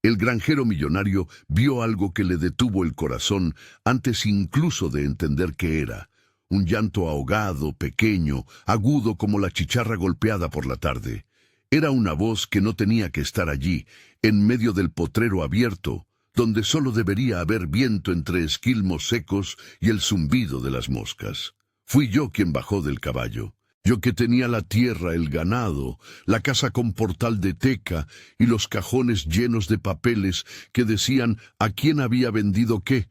El granjero millonario vio algo que le detuvo el corazón antes incluso de entender qué era. Un llanto ahogado, pequeño, agudo como la chicharra golpeada por la tarde. Era una voz que no tenía que estar allí, en medio del potrero abierto, donde solo debería haber viento entre esquilmos secos y el zumbido de las moscas. Fui yo quien bajó del caballo. Yo que tenía la tierra, el ganado, la casa con portal de teca y los cajones llenos de papeles que decían a quién había vendido qué,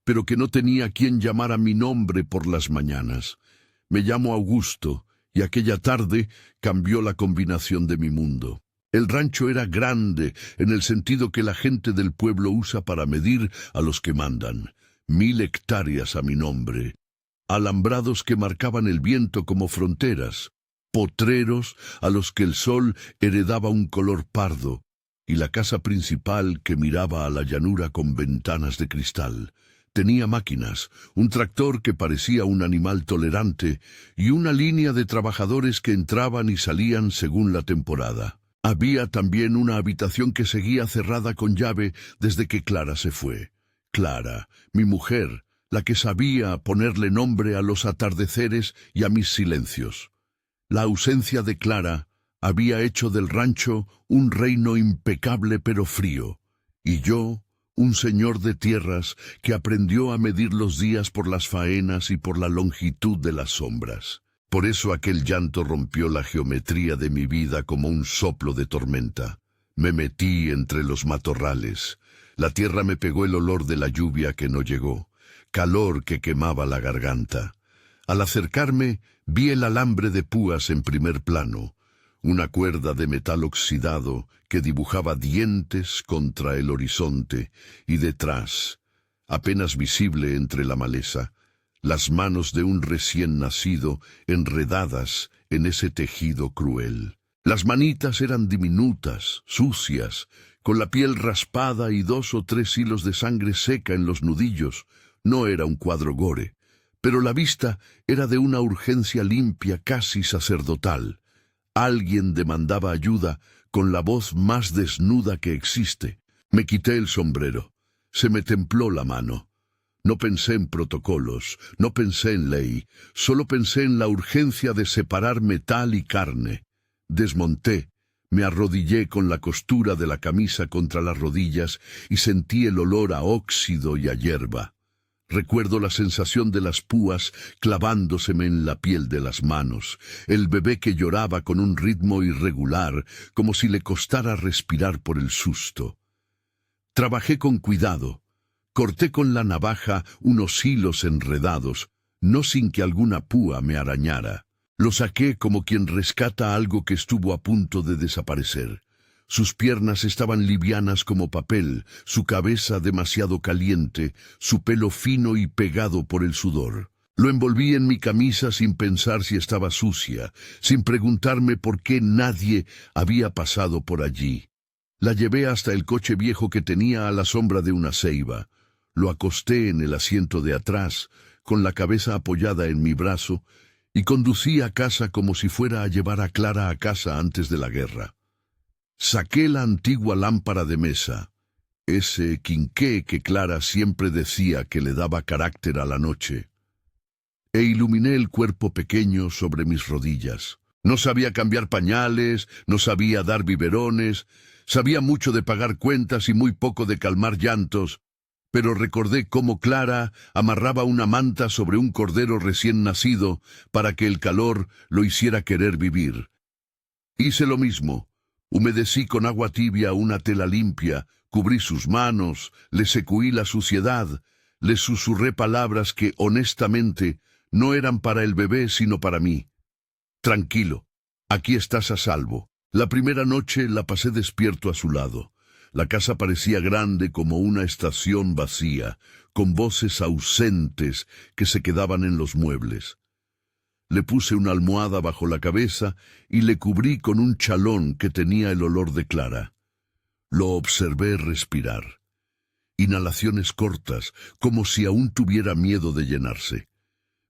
pero que no tenía quien llamara mi nombre por las mañanas. Me llamo Augusto, y aquella tarde cambió la combinación de mi mundo. El rancho era grande, en el sentido que la gente del pueblo usa para medir a los que mandan. 1000 hectáreas a mi nombre. Alambrados que marcaban el viento como fronteras, potreros a los que el sol heredaba un color pardo, y la casa principal que miraba a la llanura con ventanas de cristal. Tenía máquinas, un tractor que parecía un animal tolerante, y una línea de trabajadores que entraban y salían según la temporada. Había también una habitación que seguía cerrada con llave desde que Clara se fue. Clara, mi mujer, la que sabía ponerle nombre a los atardeceres y a mis silencios. La ausencia de Clara había hecho del rancho un reino impecable pero frío, y yo, un señor de tierras que aprendió a medir los días por las faenas y por la longitud de las sombras. Por eso aquel llanto rompió la geometría de mi vida como un soplo de tormenta. Me metí entre los matorrales. La tierra me pegó el olor de la lluvia que no llegó. Calor que quemaba la garganta. Al acercarme, vi el alambre de púas en primer plano, una cuerda de metal oxidado que dibujaba dientes contra el horizonte, y detrás, apenas visible entre la maleza, las manos de un recién nacido enredadas en ese tejido cruel. Las manitas eran diminutas, sucias, con la piel raspada y 2 o 3 hilos de sangre seca en los nudillos. No era un cuadro gore, pero la vista era de una urgencia limpia casi sacerdotal. Alguien demandaba ayuda con la voz más desnuda que existe. Me quité el sombrero. Se me templó la mano. No pensé en protocolos, no pensé en ley, solo pensé en la urgencia de separar metal y carne. Desmonté, me arrodillé con la costura de la camisa contra las rodillas y sentí el olor a óxido y a hierba. Recuerdo la sensación de las púas clavándoseme en la piel de las manos, el bebé que lloraba con un ritmo irregular, como si le costara respirar por el susto. Trabajé con cuidado. Corté con la navaja unos hilos enredados, no sin que alguna púa me arañara. Lo saqué como quien rescata algo que estuvo a punto de desaparecer. Sus piernas estaban livianas como papel, su cabeza demasiado caliente, su pelo fino y pegado por el sudor. Lo envolví en mi camisa sin pensar si estaba sucia, sin preguntarme por qué nadie había pasado por allí. La llevé hasta el coche viejo que tenía a la sombra de una ceiba. Lo acosté en el asiento de atrás, con la cabeza apoyada en mi brazo, y conducí a casa como si fuera a llevar a Clara a casa antes de la guerra. Saqué la antigua lámpara de mesa, ese quinqué que Clara siempre decía que le daba carácter a la noche, e iluminé el cuerpo pequeño sobre mis rodillas. No sabía cambiar pañales, no sabía dar biberones, sabía mucho de pagar cuentas y muy poco de calmar llantos, pero recordé cómo Clara amarraba una manta sobre un cordero recién nacido para que el calor lo hiciera querer vivir. Hice lo mismo. Humedecí con agua tibia una tela limpia, cubrí sus manos, le secuí la suciedad, le susurré palabras que, honestamente, no eran para el bebé sino para mí. Tranquilo, aquí estás a salvo. La primera noche la pasé despierto a su lado. La casa parecía grande como una estación vacía, con voces ausentes que se quedaban en los muebles. Le puse una almohada bajo la cabeza y le cubrí con un chalón que tenía el olor de Clara. Lo observé respirar. Inhalaciones cortas, como si aún tuviera miedo de llenarse.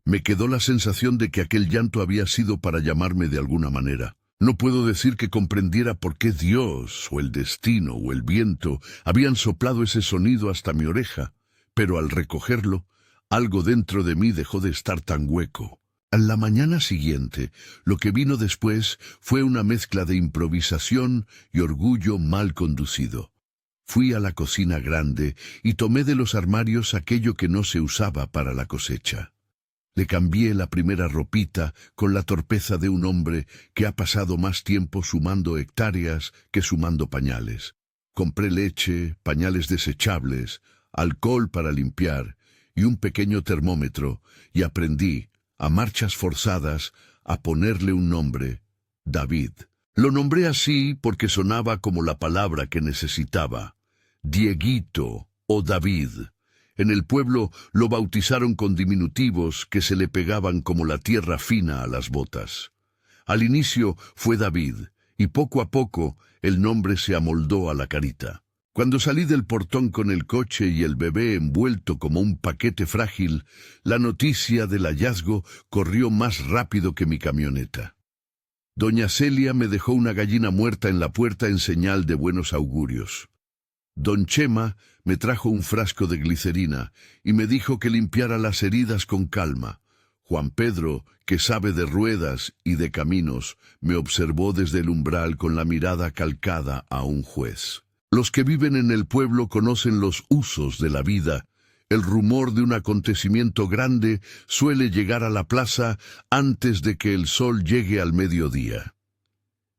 Me quedó la sensación de que aquel llanto había sido para llamarme de alguna manera. No puedo decir que comprendiera por qué Dios, o el destino, o el viento habían soplado ese sonido hasta mi oreja, pero al recogerlo, algo dentro de mí dejó de estar tan hueco. A la mañana siguiente, lo que vino después fue una mezcla de improvisación y orgullo mal conducido. Fui a la cocina grande y tomé de los armarios aquello que no se usaba para la cosecha. Le cambié la primera ropita con la torpeza de un hombre que ha pasado más tiempo sumando hectáreas que sumando pañales. Compré leche, pañales desechables, alcohol para limpiar y un pequeño termómetro, y aprendí, a marchas forzadas, a ponerle un nombre: David. Lo nombré así porque sonaba como la palabra que necesitaba: Dieguito o David. En el pueblo lo bautizaron con diminutivos que se le pegaban como la tierra fina a las botas. Al inicio fue David, y poco a poco el nombre se amoldó a la carita. Cuando salí del portón con el coche y el bebé envuelto como un paquete frágil, la noticia del hallazgo corrió más rápido que mi camioneta. Doña Celia me dejó una gallina muerta en la puerta en señal de buenos augurios. Don Chema me trajo un frasco de glicerina y me dijo que limpiara las heridas con calma. Juan Pedro, que sabe de ruedas y de caminos, me observó desde el umbral con la mirada calcada a un juez. Los que viven en el pueblo conocen los usos de la vida. El rumor de un acontecimiento grande suele llegar a la plaza antes de que el sol llegue al mediodía.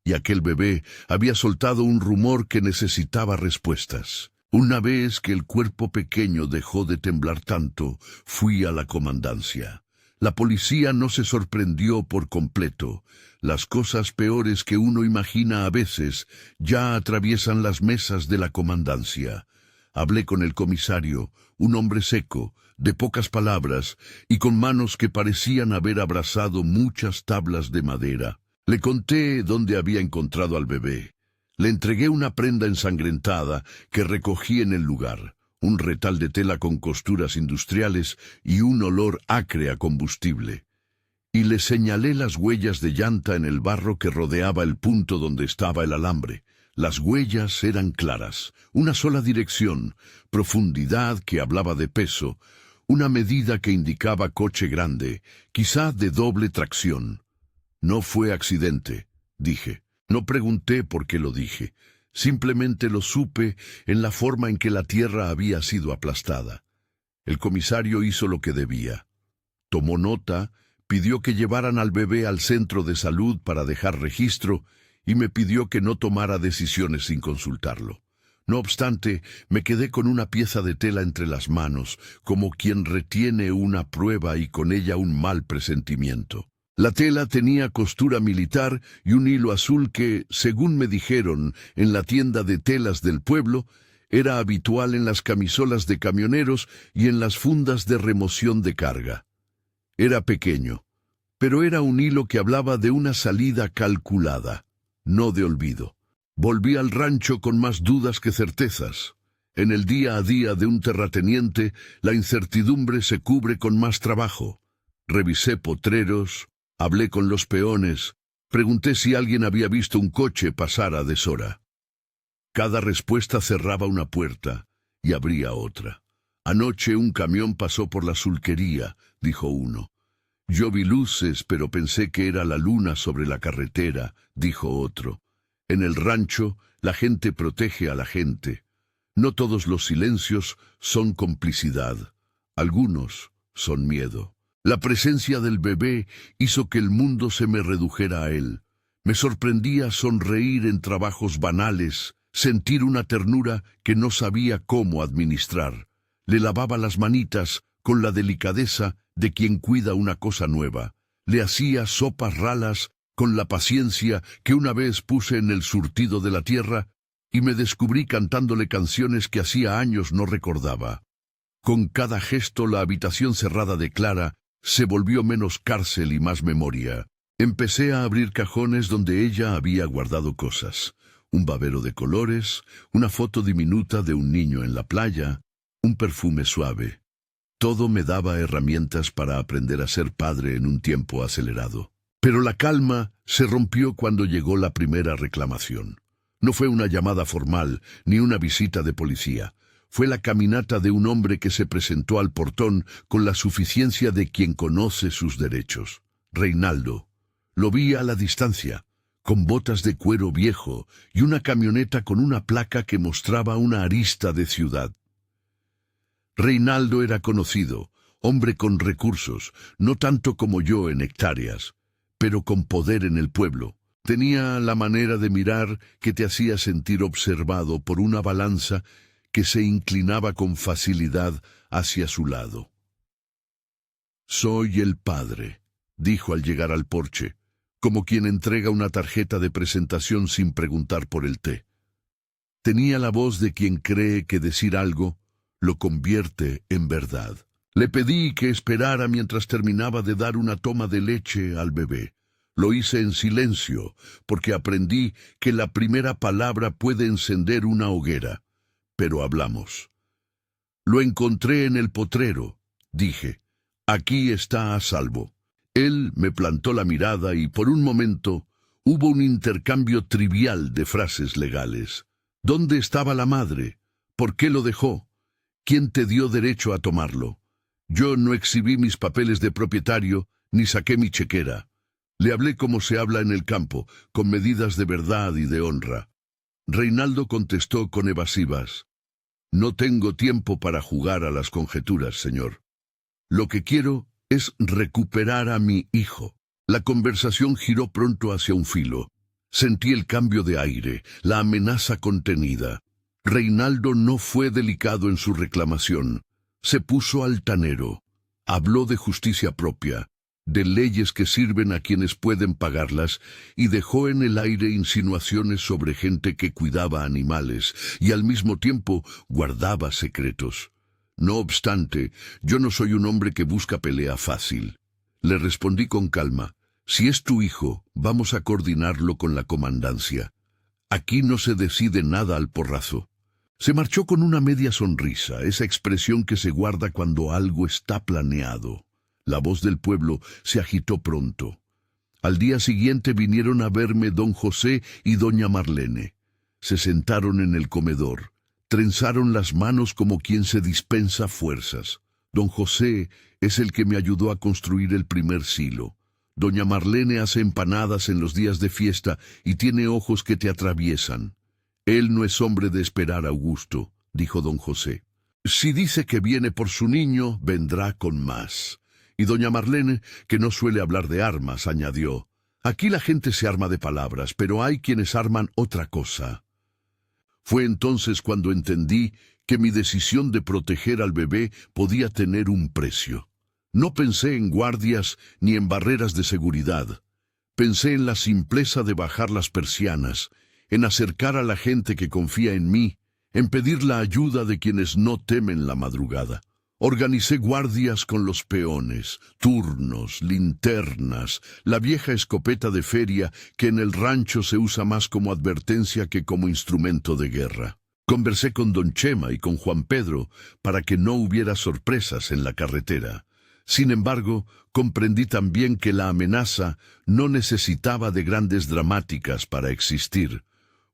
Y aquel bebé había soltado un rumor que necesitaba respuestas. Una vez que el cuerpo pequeño dejó de temblar tanto, fui a la comandancia. La policía no se sorprendió por completo. Las cosas peores que uno imagina a veces ya atraviesan las mesas de la comandancia. Hablé con el comisario, un hombre seco, de pocas palabras, y con manos que parecían haber abrazado muchas tablas de madera. Le conté dónde había encontrado al bebé. Le entregué una prenda ensangrentada que recogí en el lugar, un retal de tela con costuras industriales y un olor acre a combustible. Y le señalé las huellas de llanta en el barro que rodeaba el punto donde estaba el alambre. Las huellas eran claras, una sola dirección, profundidad que hablaba de peso, una medida que indicaba coche grande, quizá de doble tracción. No fue accidente, dije. No pregunté por qué lo dije. Simplemente lo supe en la forma en que la tierra había sido aplastada. El comisario hizo lo que debía. Tomó nota, pidió que llevaran al bebé al centro de salud para dejar registro y me pidió que no tomara decisiones sin consultarlo. No obstante, me quedé con una pieza de tela entre las manos, como quien retiene una prueba y con ella un mal presentimiento. La tela tenía costura militar y un hilo azul que, según me dijeron en la tienda de telas del pueblo, era habitual en las camisolas de camioneros y en las fundas de remoción de carga. Era pequeño, pero era un hilo que hablaba de una salida calculada, no de olvido. Volví al rancho con más dudas que certezas. En el día a día de un terrateniente, la incertidumbre se cubre con más trabajo. Revisé potreros, hablé con los peones, pregunté si alguien había visto un coche pasar a deshora. Cada respuesta cerraba una puerta y abría otra. Anoche un camión pasó por la sulquería, dijo uno. Yo vi luces, pero pensé que era la luna sobre la carretera, dijo otro. En el rancho, la gente protege a la gente. No todos los silencios son complicidad. Algunos son miedo. La presencia del bebé hizo que el mundo se me redujera a él. Me sorprendía sonreír en trabajos banales, sentir una ternura que no sabía cómo administrar. Le lavaba las manitas con la delicadeza de quien cuida una cosa nueva. Le hacía sopas ralas con la paciencia que una vez puse en el surtido de la tierra y me descubrí cantándole canciones que hacía años no recordaba. Con cada gesto la habitación cerrada de Clara se volvió menos cárcel y más memoria. Empecé a abrir cajones donde ella había guardado cosas. Un babero de colores, una foto diminuta de un niño en la playa, un perfume suave. Todo me daba herramientas para aprender a ser padre en un tiempo acelerado. Pero la calma se rompió cuando llegó la primera reclamación. No fue una llamada formal ni una visita de policía. Fue la caminata de un hombre que se presentó al portón con la suficiencia de quien conoce sus derechos. Reinaldo. Lo vi a la distancia, con botas de cuero viejo y una camioneta con una placa que mostraba una arista de ciudad. Reinaldo era conocido, hombre con recursos, no tanto como yo en hectáreas, pero con poder en el pueblo. Tenía la manera de mirar que te hacía sentir observado por una balanza que se inclinaba con facilidad hacia su lado. «Soy el padre», dijo al llegar al porche, como quien entrega una tarjeta de presentación sin preguntar por el té. Tenía la voz de quien cree que decir algo lo convierte en verdad. Le pedí que esperara mientras terminaba de dar una toma de leche al bebé. Lo hice en silencio, porque aprendí que la primera palabra puede encender una hoguera. Pero hablamos. «Lo encontré en el potrero», dije. «Aquí está a salvo». Él me plantó la mirada y por un momento hubo un intercambio trivial de frases legales. «¿Dónde estaba la madre? ¿Por qué lo dejó? ¿Quién te dio derecho a tomarlo?» Yo no exhibí mis papeles de propietario ni saqué mi chequera. Le hablé como se habla en el campo, con medidas de verdad y de honra. Reinaldo contestó con evasivas. «No tengo tiempo para jugar a las conjeturas, señor. Lo que quiero es recuperar a mi hijo». La conversación giró pronto hacia un filo. Sentí el cambio de aire, la amenaza contenida. Reinaldo no fue delicado en su reclamación. Se puso altanero. Habló de justicia propia, de leyes que sirven a quienes pueden pagarlas, y dejó en el aire insinuaciones sobre gente que cuidaba animales y al mismo tiempo guardaba secretos. No obstante, yo no soy un hombre que busca pelea fácil. Le respondí con calma. «Si es tu hijo, vamos a coordinarlo con la comandancia. Aquí no se decide nada al porrazo». Se marchó con una media sonrisa, esa expresión que se guarda cuando algo está planeado. La voz del pueblo se agitó pronto. Al día siguiente vinieron a verme don José y doña Marlene. Se sentaron en el comedor. Trenzaron las manos como quien se dispensa fuerzas. Don José es el que me ayudó a construir el primer silo. Doña Marlene hace empanadas en los días de fiesta y tiene ojos que te atraviesan. «Él no es hombre de esperar, Augusto», dijo don José. «Si dice que viene por su niño, vendrá con más». Y doña Marlene, que no suele hablar de armas, añadió. «Aquí la gente se arma de palabras, pero hay quienes arman otra cosa». Fue entonces cuando entendí que mi decisión de proteger al bebé podía tener un precio. No pensé en guardias ni en barreras de seguridad. Pensé en la simpleza de bajar las persianas, en acercar a la gente que confía en mí, en pedir la ayuda de quienes no temen la madrugada. Organicé guardias con los peones, turnos, linternas, la vieja escopeta de feria que en el rancho se usa más como advertencia que como instrumento de guerra. Conversé con don Chema y con Juan Pedro para que no hubiera sorpresas en la carretera. Sin embargo, comprendí también que la amenaza no necesitaba de grandes dramáticas para existir.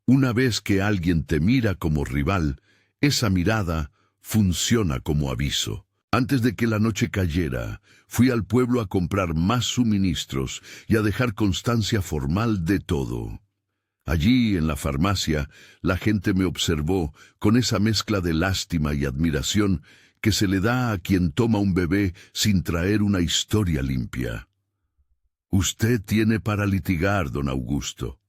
Una vez que alguien te mira como rival, esa mirada funciona como aviso. Antes de que la noche cayera, fui al pueblo a comprar más suministros y a dejar constancia formal de todo. Allí, en la farmacia, la gente me observó con esa mezcla de lástima y admiración que se le da a quien toma un bebé sin traer una historia limpia. «Usted tiene para litigar, don Augusto»,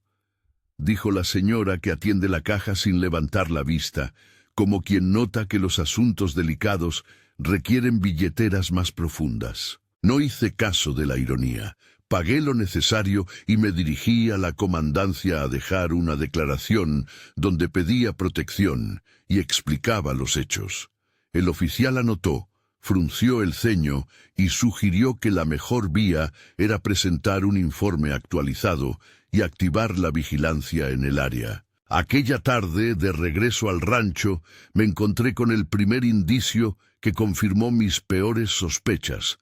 dijo la señora que atiende la caja sin levantar la vista, como quien nota que los asuntos delicados requieren billeteras más profundas. No hice caso de la ironía. Pagué lo necesario y me dirigí a la comandancia a dejar una declaración donde pedía protección y explicaba los hechos. El oficial anotó, frunció el ceño y sugirió que la mejor vía era presentar un informe actualizado y activar la vigilancia en el área. Aquella tarde, de regreso al rancho, me encontré con el primer indicio que confirmó mis peores sospechas.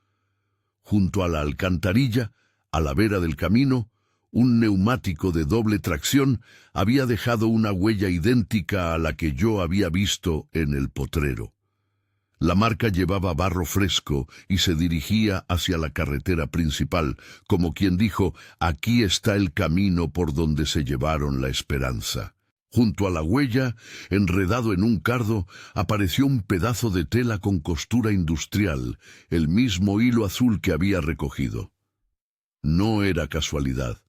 Junto a la alcantarilla A la vera del camino, un neumático de doble tracción había dejado una huella idéntica a la que yo había visto en el potrero. La marca llevaba barro fresco y se dirigía hacia la carretera principal, como quien dijo: aquí está el camino por donde se llevaron la esperanza. Junto a la huella, enredado en un cardo, apareció un pedazo de tela con costura industrial, el mismo hilo azul que había recogido. No era casualidad.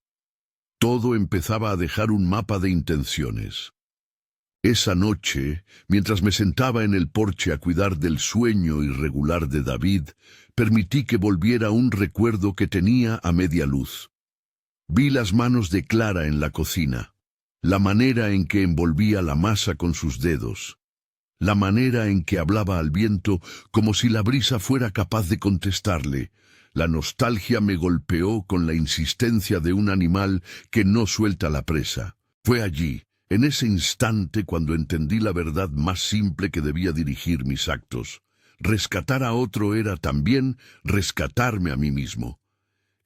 Todo empezaba a dejar un mapa de intenciones. Esa noche, mientras me sentaba en el porche a cuidar del sueño irregular de David, permití que volviera un recuerdo que tenía a media luz. Vi las manos de Clara en la cocina, la manera en que envolvía la masa con sus dedos, la manera en que hablaba al viento como si la brisa fuera capaz de contestarle. La nostalgia me golpeó con la insistencia de un animal que no suelta la presa. Fue allí, en ese instante, cuando entendí la verdad más simple que debía dirigir mis actos. Rescatar a otro era también rescatarme a mí mismo.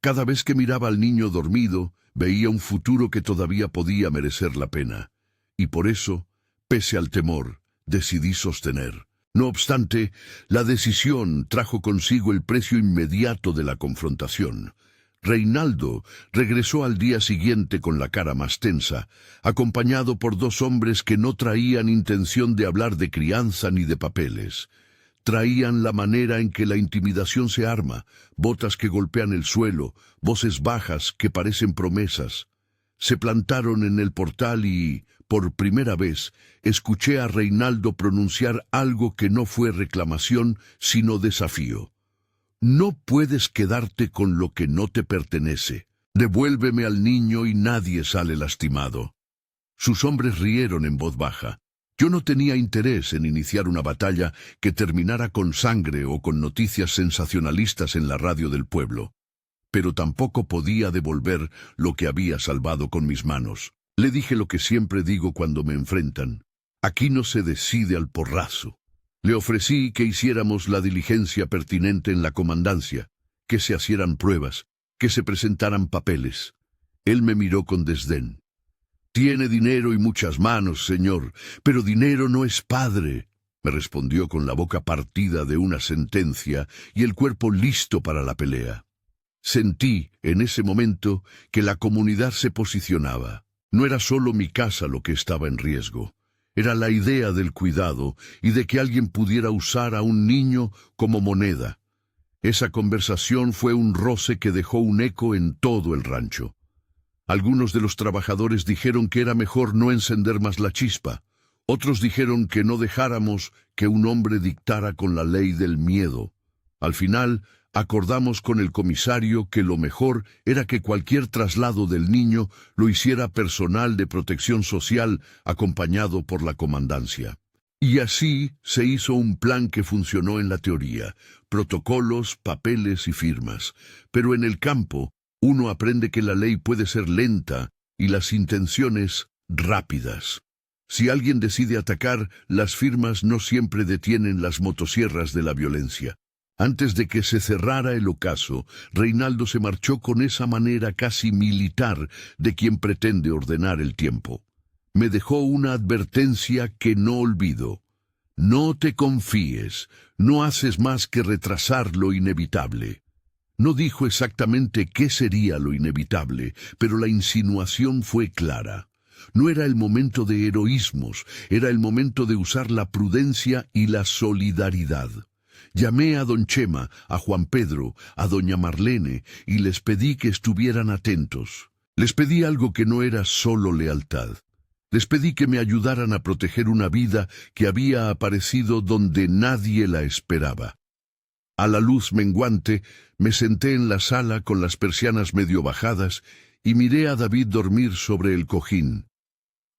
Cada vez que miraba al niño dormido, veía un futuro que todavía podía merecer la pena. Y por eso, pese al temor, decidí sostener. No obstante, la decisión trajo consigo el precio inmediato de la confrontación. Reinaldo regresó al día siguiente con la cara más tensa, acompañado por dos hombres que no traían intención de hablar de crianza ni de papeles. Traían la manera en que la intimidación se arma, botas que golpean el suelo, voces bajas que parecen promesas. Se plantaron en el portal y, por primera vez, escuché a Reinaldo pronunciar algo que no fue reclamación, sino desafío. No puedes quedarte con lo que no te pertenece. Devuélveme al niño y nadie sale lastimado. Sus hombres rieron en voz baja. Yo no tenía interés en iniciar una batalla que terminara con sangre o con noticias sensacionalistas en la radio del pueblo. Pero tampoco podía devolver lo que había salvado con mis manos. Le dije lo que siempre digo cuando me enfrentan. Aquí no se decide al porrazo. Le ofrecí que hiciéramos la diligencia pertinente en la comandancia, que se hicieran pruebas, que se presentaran papeles. Él me miró con desdén. «Tiene dinero y muchas manos, señor, pero dinero no es padre», me respondió con la boca partida de una sentencia y el cuerpo listo para la pelea. Sentí, en ese momento, que la comunidad se posicionaba. No era solo mi casa lo que estaba en riesgo. Era la idea del cuidado y de que alguien pudiera usar a un niño como moneda. Esa conversación fue un roce que dejó un eco en todo el rancho. Algunos de los trabajadores dijeron que era mejor no encender más la chispa. Otros dijeron que no dejáramos que un hombre dictara con la ley del miedo. Al final, acordamos con el comisario que lo mejor era que cualquier traslado del niño lo hiciera personal de protección social acompañado por la comandancia. Y así se hizo un plan que funcionó en la teoría, protocolos, papeles y firmas. Pero en el campo, uno aprende que la ley puede ser lenta y las intenciones rápidas. Si alguien decide atacar, las firmas no siempre detienen las motosierras de la violencia. Antes de que se cerrara el ocaso, Reinaldo se marchó con esa manera casi militar de quien pretende ordenar el tiempo. Me dejó una advertencia que no olvido. No te confíes, no haces más que retrasar lo inevitable. No dijo exactamente qué sería lo inevitable, pero la insinuación fue clara. No era el momento de heroísmos, era el momento de usar la prudencia y la solidaridad. Llamé a don Chema, a Juan Pedro, a doña Marlene, y les pedí que estuvieran atentos. Les pedí algo que no era solo lealtad. Les pedí que me ayudaran a proteger una vida que había aparecido donde nadie la esperaba. A la luz menguante, me senté en la sala con las persianas medio bajadas y miré a David dormir sobre el cojín.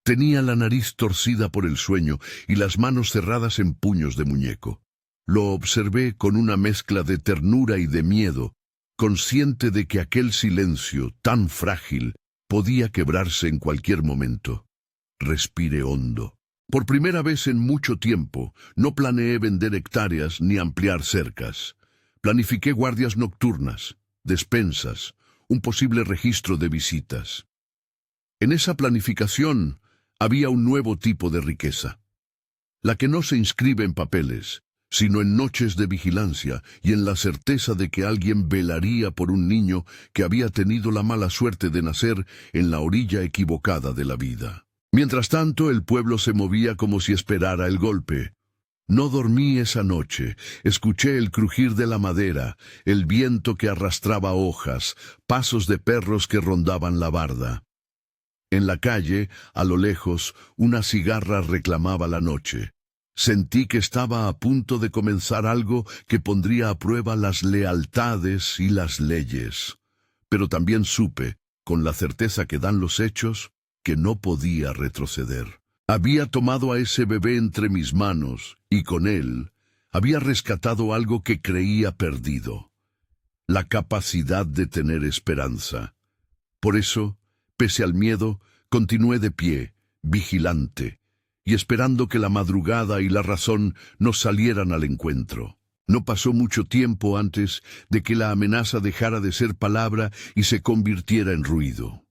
Tenía la nariz torcida por el sueño y las manos cerradas en puños de muñeco. Lo observé con una mezcla de ternura y de miedo, consciente de que aquel silencio, tan frágil, podía quebrarse en cualquier momento. Respiré hondo. Por primera vez en mucho tiempo, no planeé vender hectáreas ni ampliar cercas. Planifiqué guardias nocturnas, despensas, un posible registro de visitas. En esa planificación había un nuevo tipo de riqueza, la que no se inscribe en papeles, sino en noches de vigilancia y en la certeza de que alguien velaría por un niño que había tenido la mala suerte de nacer en la orilla equivocada de la vida. Mientras tanto, el pueblo se movía como si esperara el golpe. No dormí esa noche. Escuché el crujir de la madera, el viento que arrastraba hojas, pasos de perros que rondaban la barda. En la calle, a lo lejos, una cigarra reclamaba la noche. Sentí que estaba a punto de comenzar algo que pondría a prueba las lealtades y las leyes. Pero también supe, con la certeza que dan los hechos, que no podía retroceder. Había tomado a ese bebé entre mis manos, y con él había rescatado algo que creía perdido: la capacidad de tener esperanza. Por eso, pese al miedo, continué de pie, vigilante, y esperando que la madrugada y la razón nos salieran al encuentro. No pasó mucho tiempo antes de que la amenaza dejara de ser palabra y se convirtiera en ruido.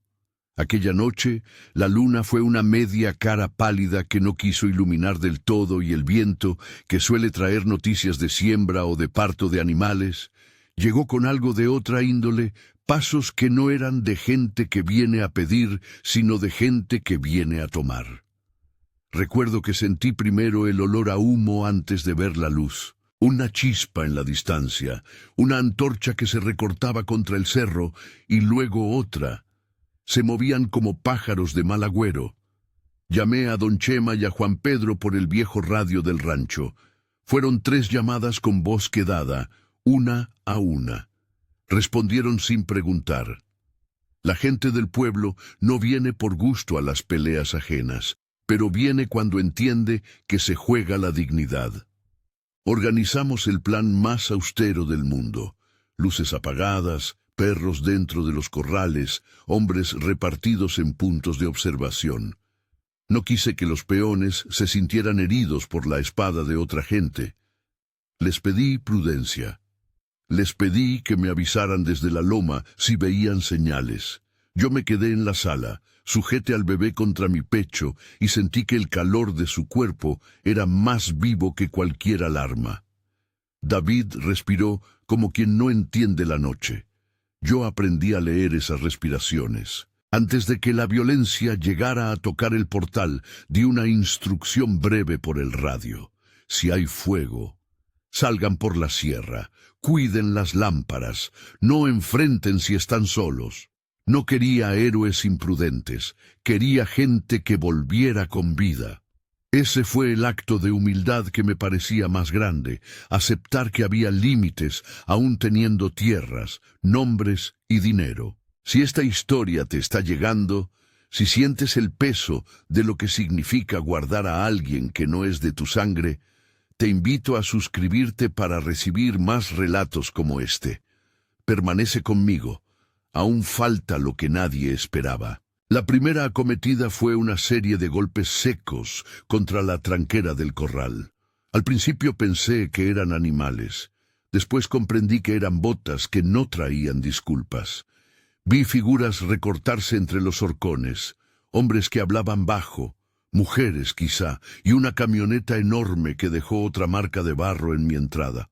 Aquella noche, la luna fue una media cara pálida que no quiso iluminar del todo, y el viento, que suele traer noticias de siembra o de parto de animales, llegó con algo de otra índole, pasos que no eran de gente que viene a pedir, sino de gente que viene a tomar. Recuerdo que sentí primero el olor a humo antes de ver la luz. Una chispa en la distancia, una antorcha que se recortaba contra el cerro, y luego otra. Se movían como pájaros de mal agüero. Llamé a don Chema y a Juan Pedro por el viejo radio del rancho. Fueron 3 llamadas con voz quedada, una a una. Respondieron sin preguntar. La gente del pueblo no viene por gusto a las peleas ajenas, pero viene cuando entiende que se juega la dignidad. Organizamos el plan más austero del mundo: luces apagadas, perros dentro de los corrales, hombres repartidos en puntos de observación. No quise que los peones se sintieran heridos por la espada de otra gente. Les pedí prudencia. Les pedí que me avisaran desde la loma si veían señales. Yo me quedé en la sala, sujeté al bebé contra mi pecho, y sentí que el calor de su cuerpo era más vivo que cualquier alarma. David respiró como quien no entiende la noche. Yo aprendí a leer esas respiraciones. Antes de que la violencia llegara a tocar el portal, di una instrucción breve por el radio. Si hay fuego, salgan por la sierra, cuiden las lámparas, no enfrenten si están solos. No quería héroes imprudentes, quería gente que volviera con vida. Ese fue el acto de humildad que me parecía más grande: aceptar que había límites, aún teniendo tierras, nombres y dinero. Si esta historia te está llegando, si sientes el peso de lo que significa guardar a alguien que no es de tu sangre, te invito a suscribirte para recibir más relatos como este. Permanece conmigo, aún falta lo que nadie esperaba. La primera acometida fue una serie de golpes secos contra la tranquera del corral. Al principio pensé que eran animales. Después comprendí que eran botas que no traían disculpas. Vi figuras recortarse entre los horcones, hombres que hablaban bajo, mujeres quizá, y una camioneta enorme que dejó otra marca de barro en mi entrada.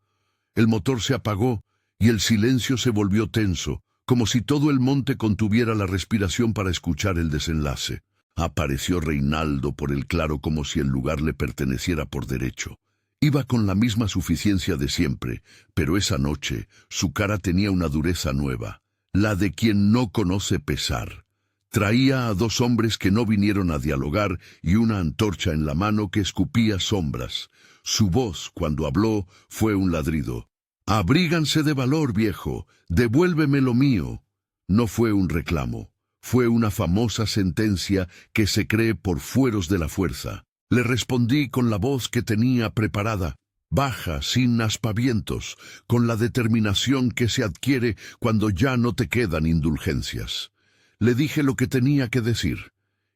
El motor se apagó y el silencio se volvió tenso, como si todo el monte contuviera la respiración para escuchar el desenlace. Apareció Reinaldo por el claro como si el lugar le perteneciera por derecho. Iba con la misma suficiencia de siempre, pero esa noche su cara tenía una dureza nueva, la de quien no conoce pesar. Traía a 2 hombres que no vinieron a dialogar y una antorcha en la mano que escupía sombras. Su voz, cuando habló, fue un ladrido. «Abríganse de valor, viejo, devuélveme lo mío». No fue un reclamo, fue una famosa sentencia que se cree por fueros de la fuerza. Le respondí con la voz que tenía preparada, baja, sin aspavientos, con la determinación que se adquiere cuando ya no te quedan indulgencias. Le dije lo que tenía que decir,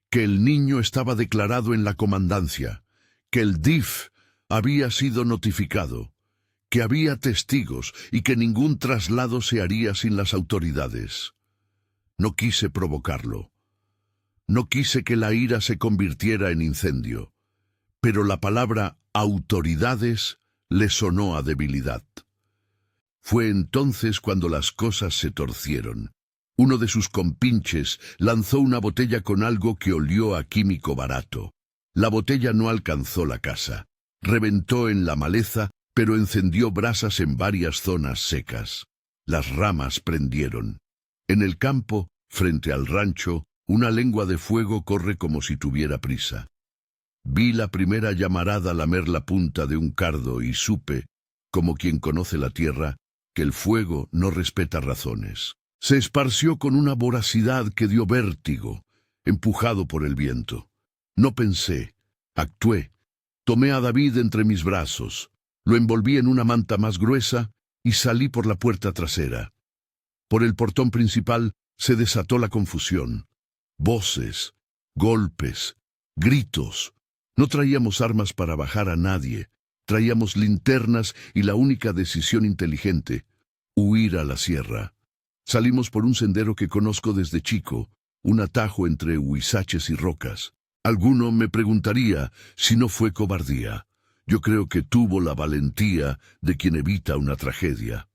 que el niño estaba declarado en la comandancia, que el DIF había sido notificado, que había testigos y que ningún traslado se haría sin las autoridades. No quise provocarlo. No quise que la ira se convirtiera en incendio. Pero la palabra autoridades le sonó a debilidad. Fue entonces cuando las cosas se torcieron. Uno de sus compinches lanzó una botella con algo que olió a químico barato. La botella no alcanzó la casa. Reventó en la maleza, pero encendió brasas en varias zonas secas. Las ramas prendieron. En el campo, frente al rancho, una lengua de fuego corre como si tuviera prisa. Vi la primera llamarada lamer la punta de un cardo y supe, como quien conoce la tierra, que el fuego no respeta razones. Se esparció con una voracidad que dio vértigo, empujado por el viento. No pensé, actué. Tomé a David entre mis brazos, lo envolví en una manta más gruesa y salí por la puerta trasera. Por el portón principal se desató la confusión. Voces, golpes, gritos. No traíamos armas para bajar a nadie. Traíamos linternas y la única decisión inteligente, huir a la sierra. Salimos por un sendero que conozco desde chico, un atajo entre huizaches y rocas. Alguno me preguntaría si no fue cobardía. Yo creo que tuvo la valentía de quien evita una tragedia.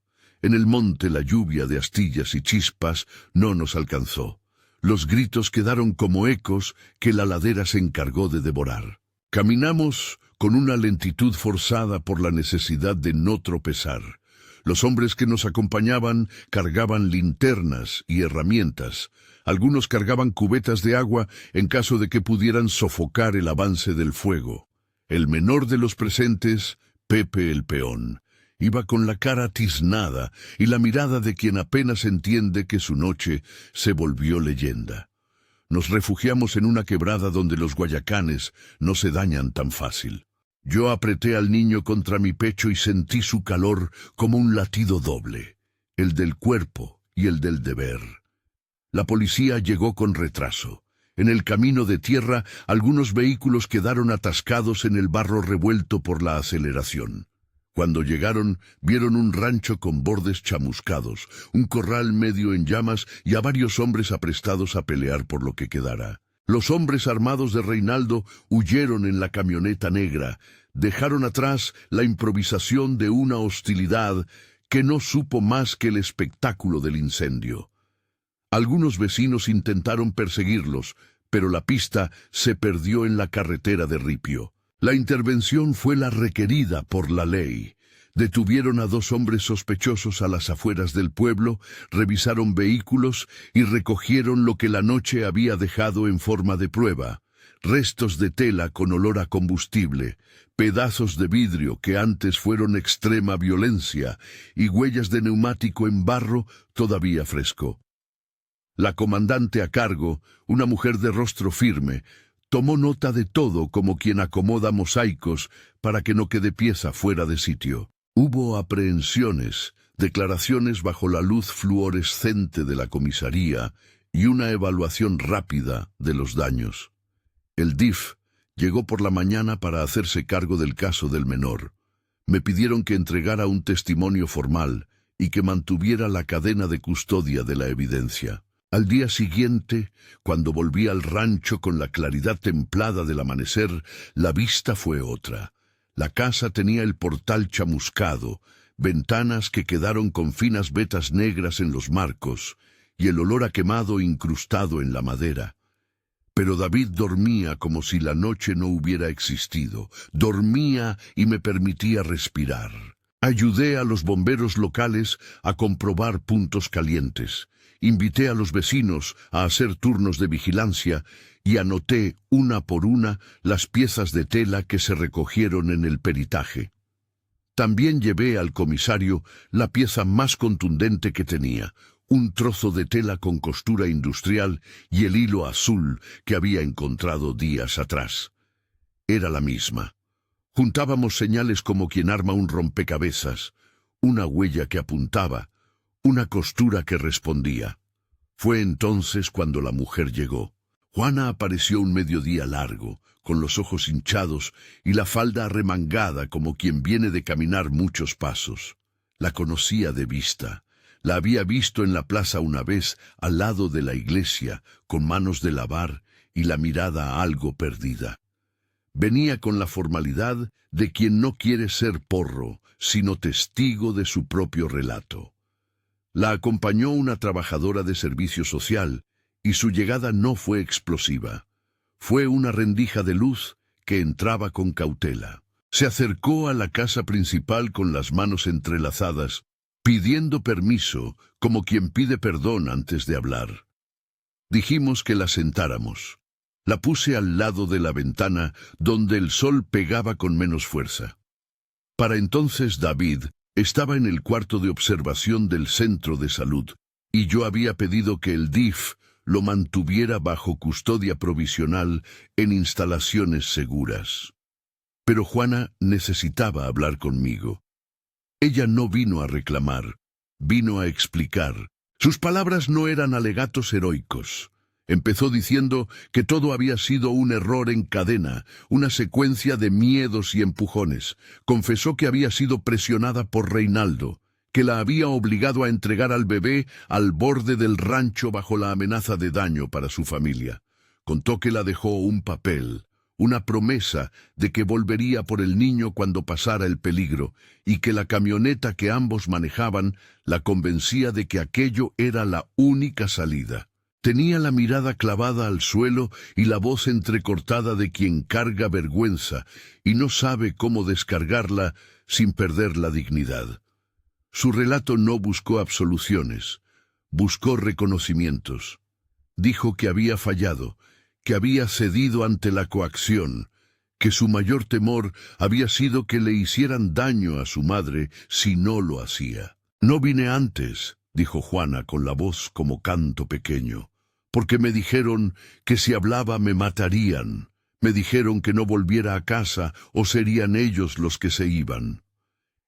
En el monte la lluvia de astillas y chispas no nos alcanzó. Los gritos quedaron como ecos que la ladera se encargó de devorar. Caminamos con una lentitud forzada por la necesidad de no tropezar. Los hombres que nos acompañaban cargaban linternas y herramientas. Algunos cargaban cubetas de agua en caso de que pudieran sofocar el avance del fuego. El menor de los presentes, Pepe el peón, iba con la cara tiznada y la mirada de quien apenas entiende que su noche se volvió leyenda. Nos refugiamos en una quebrada donde los guayacanes no se dañan tan fácil. Yo apreté al niño contra mi pecho y sentí su calor como un latido doble, el del cuerpo y el del deber. La policía llegó con retraso. En el camino de tierra, algunos vehículos quedaron atascados en el barro revuelto por la aceleración. Cuando llegaron, vieron un rancho con bordes chamuscados, un corral medio en llamas y a varios hombres aprestados a pelear por lo que quedara. Los hombres armados de Reinaldo huyeron en la camioneta negra, dejaron atrás la improvisación de una hostilidad que no supo más que el espectáculo del incendio. Algunos vecinos intentaron perseguirlos, pero la pista se perdió en la carretera de ripio. La intervención fue la requerida por la ley. Detuvieron a 2 hombres sospechosos a las afueras del pueblo, revisaron vehículos y recogieron lo que la noche había dejado en forma de prueba. Restos de tela con olor a combustible, pedazos de vidrio que antes fueron extrema violencia y huellas de neumático en barro todavía fresco. La comandante a cargo, una mujer de rostro firme, tomó nota de todo como quien acomoda mosaicos para que no quede pieza fuera de sitio. Hubo aprehensiones, declaraciones bajo la luz fluorescente de la comisaría y una evaluación rápida de los daños. El DIF llegó por la mañana para hacerse cargo del caso del menor. Me pidieron que entregara un testimonio formal y que mantuviera la cadena de custodia de la evidencia. Al día siguiente, cuando volví al rancho con la claridad templada del amanecer, la vista fue otra. La casa tenía el portal chamuscado, ventanas que quedaron con finas vetas negras en los marcos y el olor a quemado incrustado en la madera. Pero David dormía como si la noche no hubiera existido. Dormía y me permitía respirar. Ayudé a los bomberos locales a comprobar puntos calientes. Invité a los vecinos a hacer turnos de vigilancia y anoté una por una las piezas de tela que se recogieron en el peritaje. También llevé al comisario la pieza más contundente que tenía, un trozo de tela con costura industrial y el hilo azul que había encontrado días atrás. Era la misma. Juntábamos señales como quien arma un rompecabezas, una huella que apuntaba, una costura que respondía. Fue entonces cuando la mujer llegó. Juana apareció un mediodía largo, con los ojos hinchados y la falda arremangada como quien viene de caminar muchos pasos. La conocía de vista. La había visto en la plaza una vez, al lado de la iglesia, con manos de lavar y la mirada algo perdida. Venía con la formalidad de quien no quiere ser porro, sino testigo de su propio relato. La acompañó una trabajadora de servicio social, y su llegada no fue explosiva. Fue una rendija de luz que entraba con cautela. Se acercó a la casa principal con las manos entrelazadas, pidiendo permiso, como quien pide perdón antes de hablar. Dijimos que la sentáramos. La puse al lado de la ventana, donde el sol pegaba con menos fuerza. Para entonces David estaba en el cuarto de observación del centro de salud, y yo había pedido que el DIF lo mantuviera bajo custodia provisional en instalaciones seguras. Pero Juana necesitaba hablar conmigo. Ella no vino a reclamar, vino a explicar. Sus palabras no eran alegatos heroicos. Empezó diciendo que todo había sido un error en cadena, una secuencia de miedos y empujones. Confesó que había sido presionada por Reinaldo, que la había obligado a entregar al bebé al borde del rancho bajo la amenaza de daño para su familia. Contó que la dejó un papel, una promesa de que volvería por el niño cuando pasara el peligro, y que la camioneta que ambos manejaban la convencía de que aquello era la única salida. Tenía la mirada clavada al suelo y la voz entrecortada de quien carga vergüenza y no sabe cómo descargarla sin perder la dignidad. Su relato no buscó absoluciones, buscó reconocimientos. Dijo que había fallado, que había cedido ante la coacción, que su mayor temor había sido que le hicieran daño a su madre si no lo hacía. «No vine antes», dijo Juana con la voz como canto pequeño, «porque me dijeron que si hablaba me matarían. Me dijeron que no volviera a casa o serían ellos los que se iban».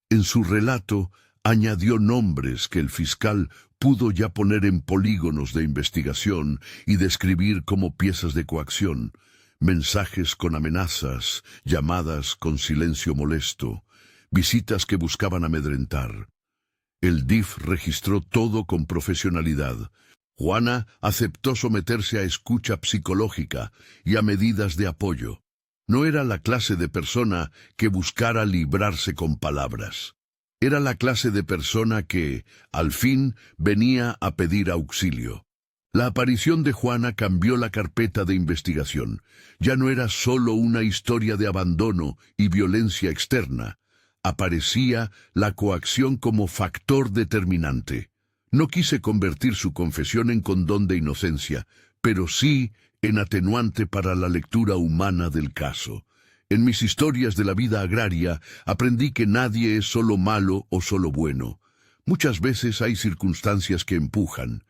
En su relato añadió nombres que el fiscal pudo ya poner en polígonos de investigación y describir como piezas de coacción, mensajes con amenazas, llamadas con silencio molesto, visitas que buscaban amedrentar. El DIF registró todo con profesionalidad. Juana aceptó someterse a escucha psicológica y a medidas de apoyo. No era la clase de persona que buscara librarse con palabras. Era la clase de persona que, al fin, venía a pedir auxilio. La aparición de Juana cambió la carpeta de investigación. Ya no era solo una historia de abandono y violencia externa. Aparecía la coacción como factor determinante. No quise convertir su confesión en condón de inocencia, pero sí en atenuante para la lectura humana del caso. En mis historias de la vida agraria aprendí que nadie es solo malo o solo bueno. Muchas veces hay circunstancias que empujan.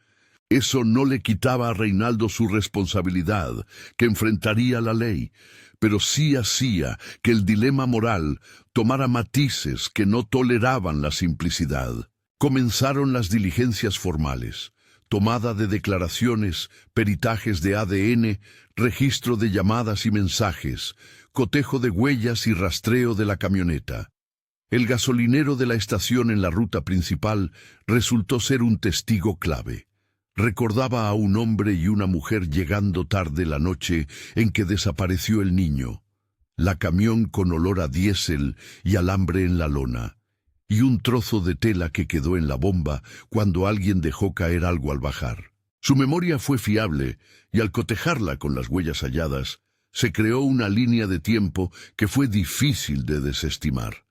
Eso no le quitaba a Reinaldo su responsabilidad, que enfrentaría la ley, pero sí hacía que el dilema moral tomara matices que no toleraban la simplicidad. Comenzaron las diligencias formales, tomada de declaraciones, peritajes de ADN, registro de llamadas y mensajes, cotejo de huellas y rastreo de la camioneta. El gasolinero de la estación en la ruta principal resultó ser un testigo clave. Recordaba a un hombre y una mujer llegando tarde la noche en que desapareció el niño, la camión con olor a diésel y alambre en la lona, y un trozo de tela que quedó en la bomba cuando alguien dejó caer algo al bajar. Su memoria fue fiable, y al cotejarla con las huellas halladas, se creó una línea de tiempo que fue difícil de desestimar.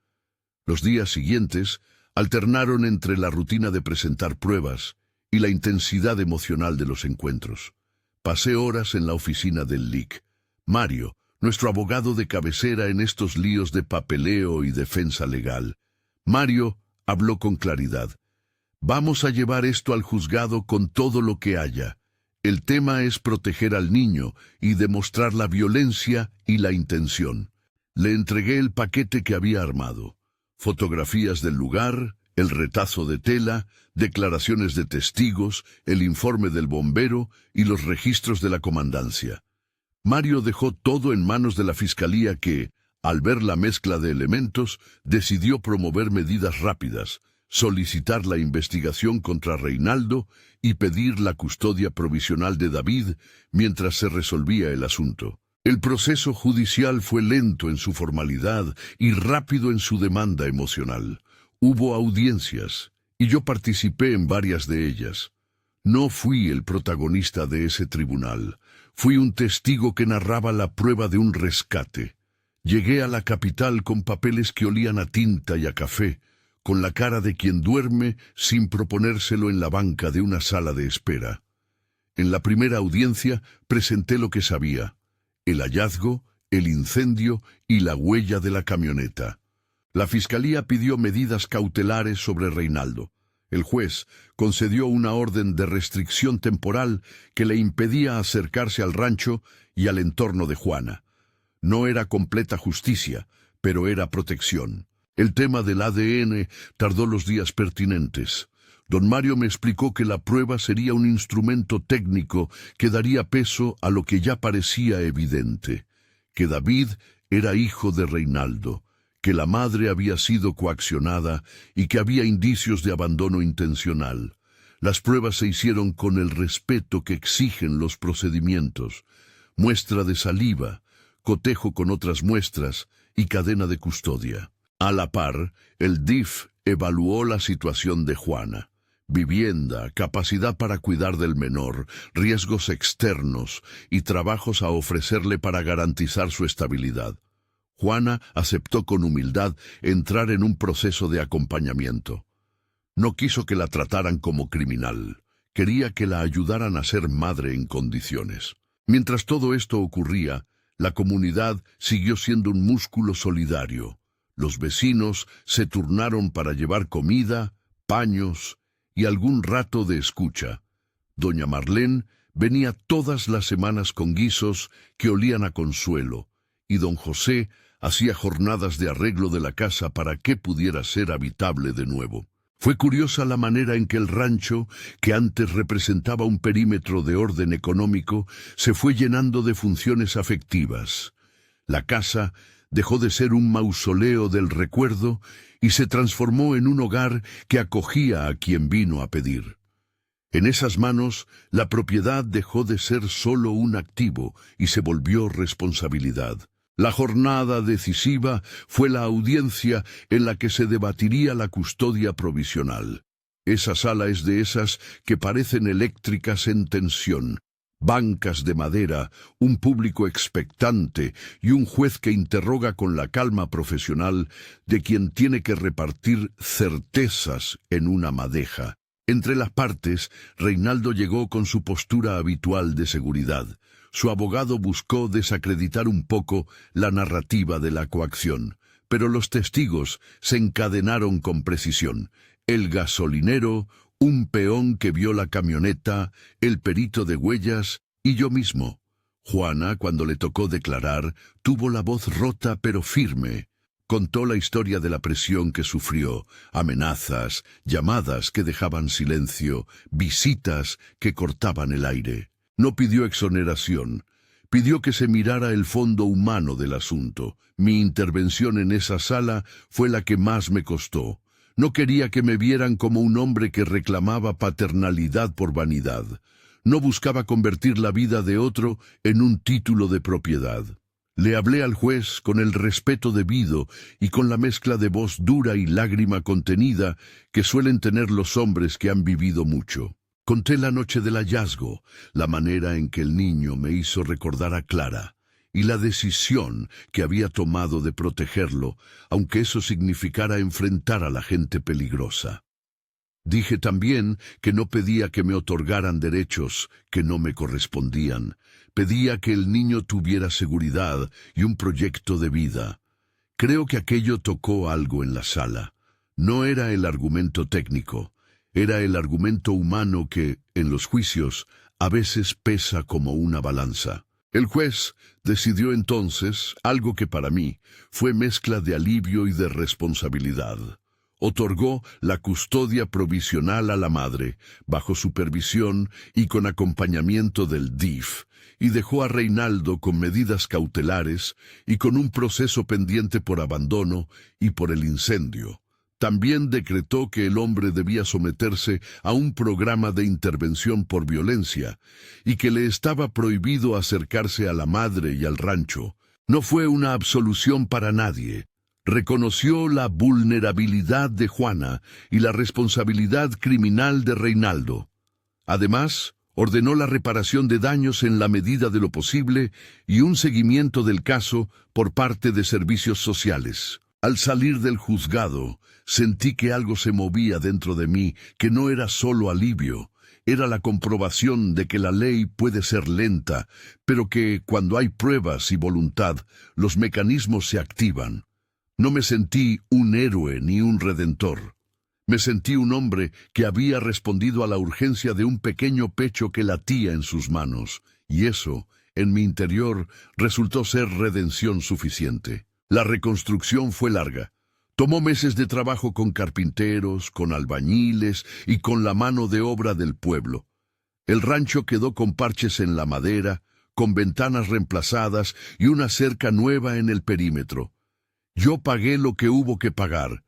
Los días siguientes alternaron entre la rutina de presentar pruebas y la intensidad emocional de los encuentros. Pasé horas en la oficina del LIC. Mario, nuestro abogado de cabecera en estos líos de papeleo y defensa legal. Mario habló con claridad. Vamos a llevar esto al juzgado con todo lo que haya. El tema es proteger al niño y demostrar la violencia y la intención. Le entregué el paquete que había armado. Fotografías del lugar, el retazo de tela, declaraciones de testigos, el informe del bombero y los registros de la comandancia. Mario dejó todo en manos de la fiscalía que, al ver la mezcla de elementos, decidió promover medidas rápidas, solicitar la investigación contra Reinaldo y pedir la custodia provisional de David mientras se resolvía el asunto. El proceso judicial fue lento en su formalidad y rápido en su demanda emocional. Hubo audiencias, y yo participé en varias de ellas. No fui el protagonista de ese tribunal. Fui un testigo que narraba la prueba de un rescate. Llegué a la capital con papeles que olían a tinta y a café, con la cara de quien duerme sin proponérselo en la banca de una sala de espera. En la primera audiencia presenté lo que sabía: el hallazgo, el incendio y la huella de la camioneta. La fiscalía pidió medidas cautelares sobre Reinaldo. El juez concedió una orden de restricción temporal que le impedía acercarse al rancho y al entorno de Juana. No era completa justicia, pero era protección. El tema del ADN tardó los días pertinentes. Don Mario me explicó que la prueba sería un instrumento técnico que daría peso a lo que ya parecía evidente: que David era hijo de Reinaldo, que la madre había sido coaccionada y que había indicios de abandono intencional. Las pruebas se hicieron con el respeto que exigen los procedimientos: muestra de saliva, cotejo con otras muestras y cadena de custodia. A la par, el DIF evaluó la situación de Juana: vivienda, capacidad para cuidar del menor, riesgos externos y trabajos a ofrecerle para garantizar su estabilidad. Juana aceptó con humildad entrar en un proceso de acompañamiento. No quiso que la trataran como criminal. Quería que la ayudaran a ser madre en condiciones. Mientras todo esto ocurría, la comunidad siguió siendo un músculo solidario. Los vecinos se turnaron para llevar comida, paños y algún rato de escucha. Doña Marlene venía todas las semanas con guisos que olían a consuelo, y don José hacía jornadas de arreglo de la casa para que pudiera ser habitable de nuevo. Fue curiosa la manera en que el rancho, que antes representaba un perímetro de orden económico, se fue llenando de funciones afectivas. La casa dejó de ser un mausoleo del recuerdo y se transformó en un hogar que acogía a quien vino a pedir. En esas manos, la propiedad dejó de ser solo un activo y se volvió responsabilidad. La jornada decisiva fue la audiencia en la que se debatiría la custodia provisional. Esa sala es de esas que parecen eléctricas en tensión. Bancas de madera, un público expectante y un juez que interroga con la calma profesional de quien tiene que repartir certezas en una madeja. Entre las partes, Reinaldo llegó con su postura habitual de seguridad. Su abogado buscó desacreditar un poco la narrativa de la coacción, pero los testigos se encadenaron con precisión: el gasolinero, un peón que vio la camioneta, el perito de huellas y yo mismo. Juana, cuando le tocó declarar, tuvo la voz rota pero firme. Contó la historia de la presión que sufrió, amenazas, llamadas que dejaban silencio, visitas que cortaban el aire. No pidió exoneración, pidió que se mirara el fondo humano del asunto. Mi intervención en esa sala fue la que más me costó. No quería que me vieran como un hombre que reclamaba paternalidad por vanidad. No buscaba convertir la vida de otro en un título de propiedad. Le hablé al juez con el respeto debido y con la mezcla de voz dura y lágrima contenida que suelen tener los hombres que han vivido mucho. Conté la noche del hallazgo, la manera en que el niño me hizo recordar a Clara, y la decisión que había tomado de protegerlo, aunque eso significara enfrentar a la gente peligrosa. Dije también que no pedía que me otorgaran derechos que no me correspondían. Pedía que el niño tuviera seguridad y un proyecto de vida. Creo que aquello tocó algo en la sala. No era el argumento técnico, era el argumento humano que, en los juicios, a veces pesa como una balanza. El juez decidió entonces algo que para mí fue mezcla de alivio y de responsabilidad. Otorgó la custodia provisional a la madre, bajo supervisión y con acompañamiento del DIF, y dejó a Reinaldo con medidas cautelares y con un proceso pendiente por abandono y por el incendio. También decretó que el hombre debía someterse a un programa de intervención por violencia y que le estaba prohibido acercarse a la madre y al rancho. No fue una absolución para nadie. Reconoció la vulnerabilidad de Juana y la responsabilidad criminal de Reinaldo. Además, ordenó la reparación de daños en la medida de lo posible y un seguimiento del caso por parte de servicios sociales. Al salir del juzgado, sentí que algo se movía dentro de mí, que no era solo alivio, era la comprobación de que la ley puede ser lenta, pero que, cuando hay pruebas y voluntad, los mecanismos se activan. No me sentí un héroe ni un redentor. Me sentí un hombre que había respondido a la urgencia de un pequeño pecho que latía en sus manos, y eso, en mi interior, resultó ser redención suficiente. La reconstrucción fue larga. Tomó meses de trabajo con carpinteros, con albañiles y con la mano de obra del pueblo. El rancho quedó con parches en la madera, con ventanas reemplazadas y una cerca nueva en el perímetro. Yo pagué lo que hubo que pagar.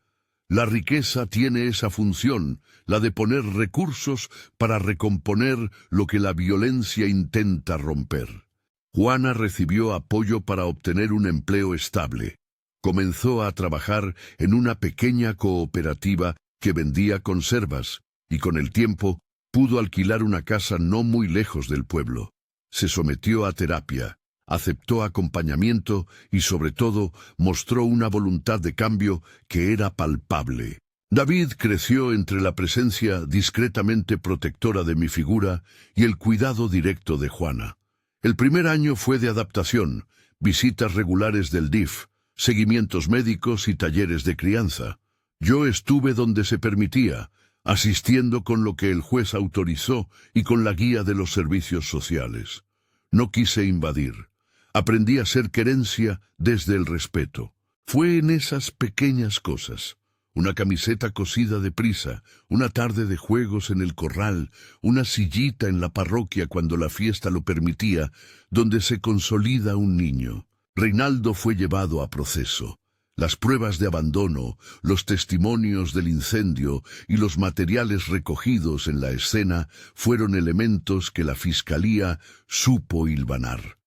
La riqueza tiene esa función, la de poner recursos para recomponer lo que la violencia intenta romper. Juana recibió apoyo para obtener un empleo estable. Comenzó a trabajar en una pequeña cooperativa que vendía conservas y con el tiempo pudo alquilar una casa no muy lejos del pueblo. Se sometió a terapia, aceptó acompañamiento y sobre todo mostró una voluntad de cambio que era palpable. David creció entre la presencia discretamente protectora de mi figura y el cuidado directo de Juana. El primer año fue de adaptación, visitas regulares del DIF, seguimientos médicos y talleres de crianza. Yo estuve donde se permitía, asistiendo con lo que el juez autorizó y con la guía de los servicios sociales. No quise invadir. Aprendí a ser querencia desde el respeto. Fue en esas pequeñas cosas. Una camiseta cosida deprisa, una tarde de juegos en el corral, una sillita en la parroquia cuando la fiesta lo permitía, donde se consolida un niño. Reinaldo fue llevado a proceso. Las pruebas de abandono, los testimonios del incendio y los materiales recogidos en la escena fueron elementos que la fiscalía supo hilvanar.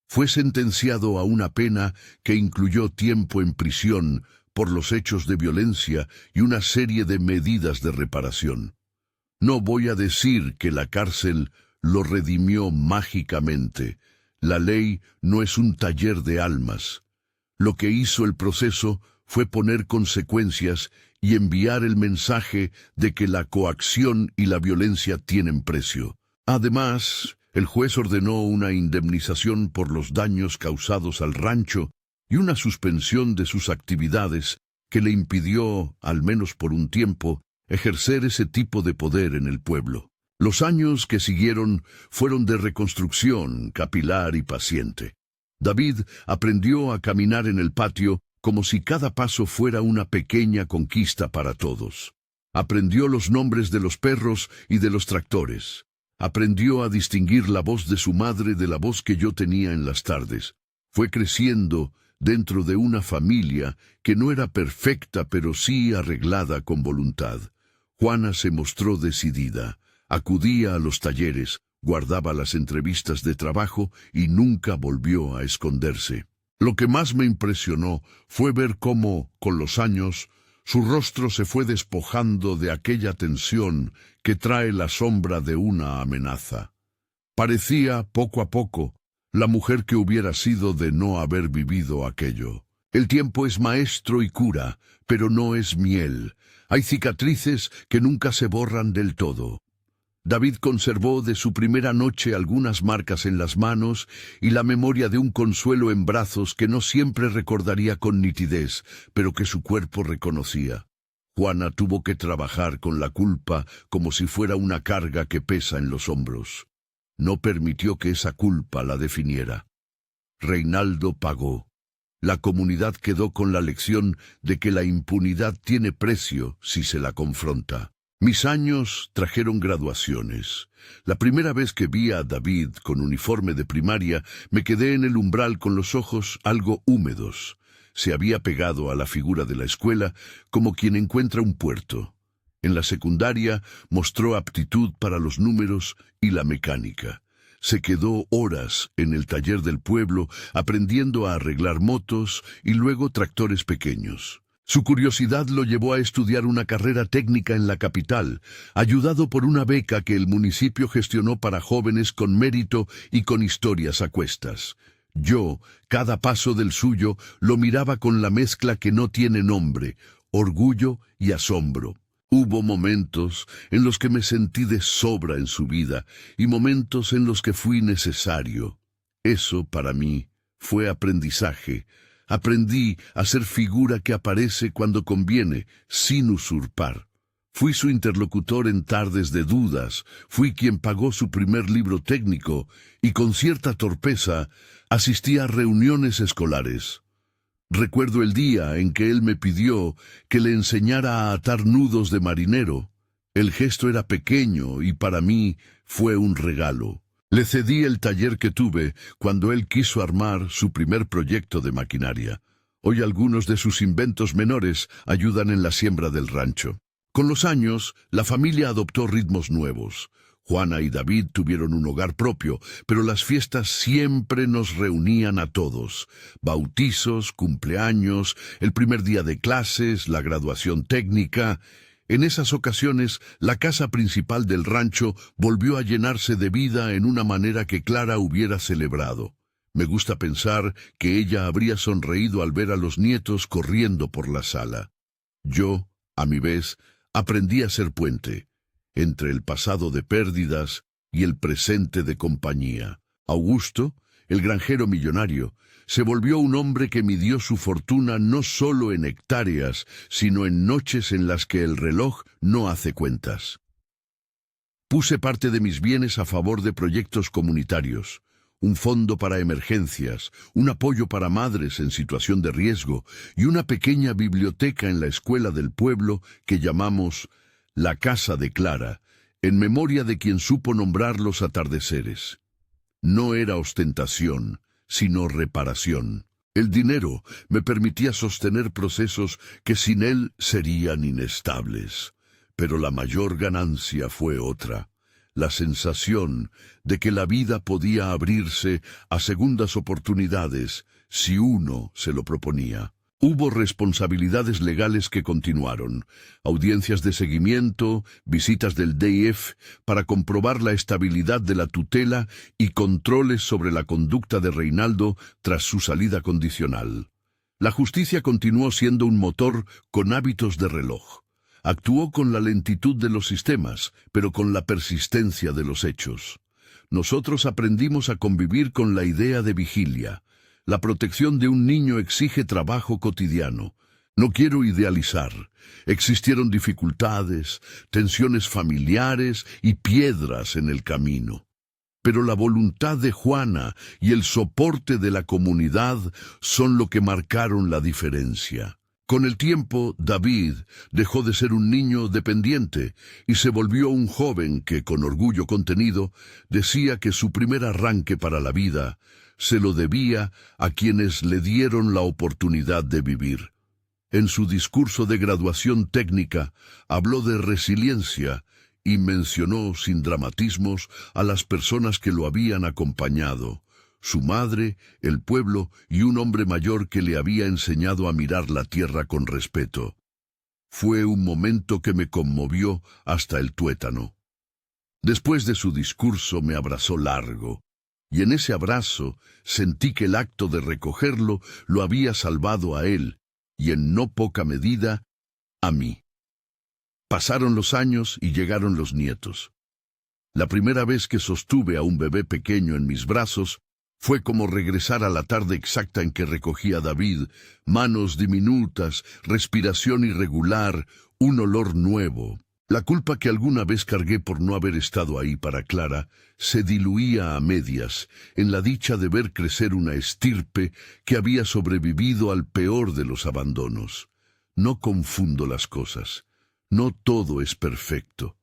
Fue sentenciado a una pena que incluyó tiempo en prisión por los hechos de violencia y una serie de medidas de reparación. No voy a decir que la cárcel lo redimió mágicamente. La ley no es un taller de almas. Lo que hizo el proceso fue poner consecuencias y enviar el mensaje de que la coacción y la violencia tienen precio. Además, el juez ordenó una indemnización por los daños causados al rancho y una suspensión de sus actividades que le impidió, al menos por un tiempo, ejercer ese tipo de poder en el pueblo. Los años que siguieron fueron de reconstrucción capilar y paciente. David aprendió a caminar en el patio como si cada paso fuera una pequeña conquista para todos. Aprendió los nombres de los perros y de los tractores. Aprendió a distinguir la voz de su madre de la voz que yo tenía en las tardes. Fue creciendo dentro de una familia que no era perfecta, pero sí arreglada con voluntad. Juana se mostró decidida. Acudía a los talleres, guardaba las entrevistas de trabajo y nunca volvió a esconderse. Lo que más me impresionó fue ver cómo, con los años, su rostro se fue despojando de aquella tensión que trae la sombra de una amenaza. Parecía, poco a poco, la mujer que hubiera sido de no haber vivido aquello. El tiempo es maestro y cura, pero no es miel. Hay cicatrices que nunca se borran del todo. David conservó de su primera noche algunas marcas en las manos y la memoria de un Consuelo en brazos que no siempre recordaría con nitidez, pero que su cuerpo reconocía. Juana tuvo que trabajar con la culpa como si fuera una carga que pesa en los hombros. No permitió que esa culpa la definiera. Reinaldo pagó. La comunidad quedó con la lección de que la impunidad tiene precio si se la confronta. Mis años trajeron graduaciones. La primera vez que vi a David con uniforme de primaria, me quedé en el umbral con los ojos algo húmedos. se había pegado a la figura de la escuela como quien encuentra un puerto. En la secundaria mostró aptitud para los números y la mecánica. Se quedó horas en el taller del pueblo aprendiendo a arreglar motos y luego tractores pequeños. Su curiosidad lo llevó a estudiar una carrera técnica en la capital, ayudado por una beca que el municipio gestionó para jóvenes con mérito y con historias a cuestas. Yo, cada paso del suyo, lo miraba con la mezcla que no tiene nombre, orgullo y asombro. Hubo momentos en los que me sentí de sobra en su vida y momentos en los que fui necesario. Eso, para mí, fue aprendizaje. Aprendí a ser figura que aparece cuando conviene, sin usurpar. Fui su interlocutor en tardes de dudas, fui quien pagó su primer libro técnico y con cierta torpeza asistí a reuniones escolares. Recuerdo el día en que él me pidió que le enseñara a atar nudos de marinero. El gesto era pequeño y para mí fue un regalo. Le cedí el taller que tuve cuando él quiso armar su primer proyecto de maquinaria. Hoy algunos de sus inventos menores ayudan en la siembra del rancho. Con los años, la familia adoptó ritmos nuevos. Juana y David tuvieron un hogar propio, pero las fiestas siempre nos reunían a todos. Bautizos, cumpleaños, el primer día de clases, la graduación técnica. En esas ocasiones, la casa principal del rancho volvió a llenarse de vida en una manera que Clara hubiera celebrado. Me gusta pensar que ella habría sonreído al ver a los nietos corriendo por la sala. Yo, a mi vez, aprendí a ser puente entre el pasado de pérdidas y el presente de compañía. Augusto, el granjero millonario, se volvió un hombre que midió su fortuna no solo en hectáreas, sino en noches en las que el reloj no hace cuentas. Puse parte de mis bienes a favor de proyectos comunitarios, un fondo para emergencias, un apoyo para madres en situación de riesgo y una pequeña biblioteca en la escuela del pueblo que llamamos la Casa de Clara, en memoria de quien supo nombrar los atardeceres. No era ostentación, sino reparación. El dinero me permitía sostener procesos que sin él serían inestables. Pero la mayor ganancia fue otra, la sensación de que la vida podía abrirse a segundas oportunidades si uno se lo proponía. Hubo responsabilidades legales que continuaron, audiencias de seguimiento, visitas del DIF para comprobar la estabilidad de la tutela y controles sobre la conducta de Reinaldo tras su salida condicional. La justicia continuó siendo un motor con hábitos de reloj. Actuó con la lentitud de los sistemas, pero con la persistencia de los hechos. Nosotros aprendimos a convivir con la idea de vigilia. La protección de un niño exige trabajo cotidiano. No quiero idealizar. Existieron dificultades, tensiones familiares y piedras en el camino. Pero la voluntad de Juana y el soporte de la comunidad son lo que marcaron la diferencia. Con el tiempo, David dejó de ser un niño dependiente y se volvió un joven que, con orgullo contenido, decía que su primer arranque para la vida se lo debía a quienes le dieron la oportunidad de vivir. En su discurso de graduación técnica, habló de resiliencia y mencionó sin dramatismos a las personas que lo habían acompañado, su madre, el pueblo y un hombre mayor que le había enseñado a mirar la tierra con respeto. Fue un momento que me conmovió hasta el tuétano. Después de su discurso me abrazó largo, y en ese abrazo sentí que el acto de recogerlo lo había salvado a él, y en no poca medida, a mí. Pasaron los años y llegaron los nietos. La primera vez que sostuve a un bebé pequeño en mis brazos fue como regresar a la tarde exacta en que recogí a David, manos diminutas, respiración irregular, un olor nuevo. La culpa que alguna vez cargué por no haber estado ahí para Clara se diluía a medias en la dicha de ver crecer una estirpe que había sobrevivido al peor de los abandonos. No confundo las cosas. No todo es perfecto.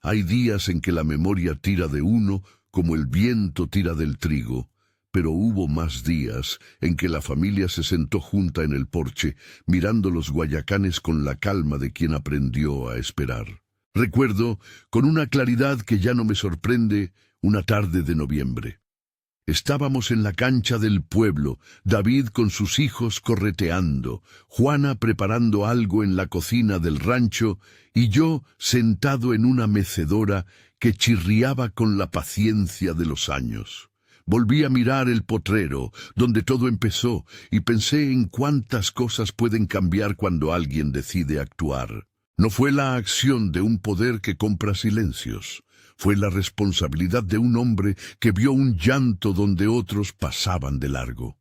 Hay días en que la memoria tira de uno como el viento tira del trigo, pero hubo más días en que la familia se sentó junta en el porche, mirando los guayacanes con la calma de quien aprendió a esperar. Recuerdo, con una claridad que ya no me sorprende, una tarde de noviembre. Estábamos en la cancha del pueblo, David con sus hijos correteando, Juana preparando algo en la cocina del rancho y yo sentado en una mecedora que chirriaba con la paciencia de los años. Volví a mirar el potrero, donde todo empezó, y pensé en cuántas cosas pueden cambiar cuando alguien decide actuar. No fue la acción de un poder que compra silencios. Fue la responsabilidad de un hombre que vio un llanto donde otros pasaban de largo.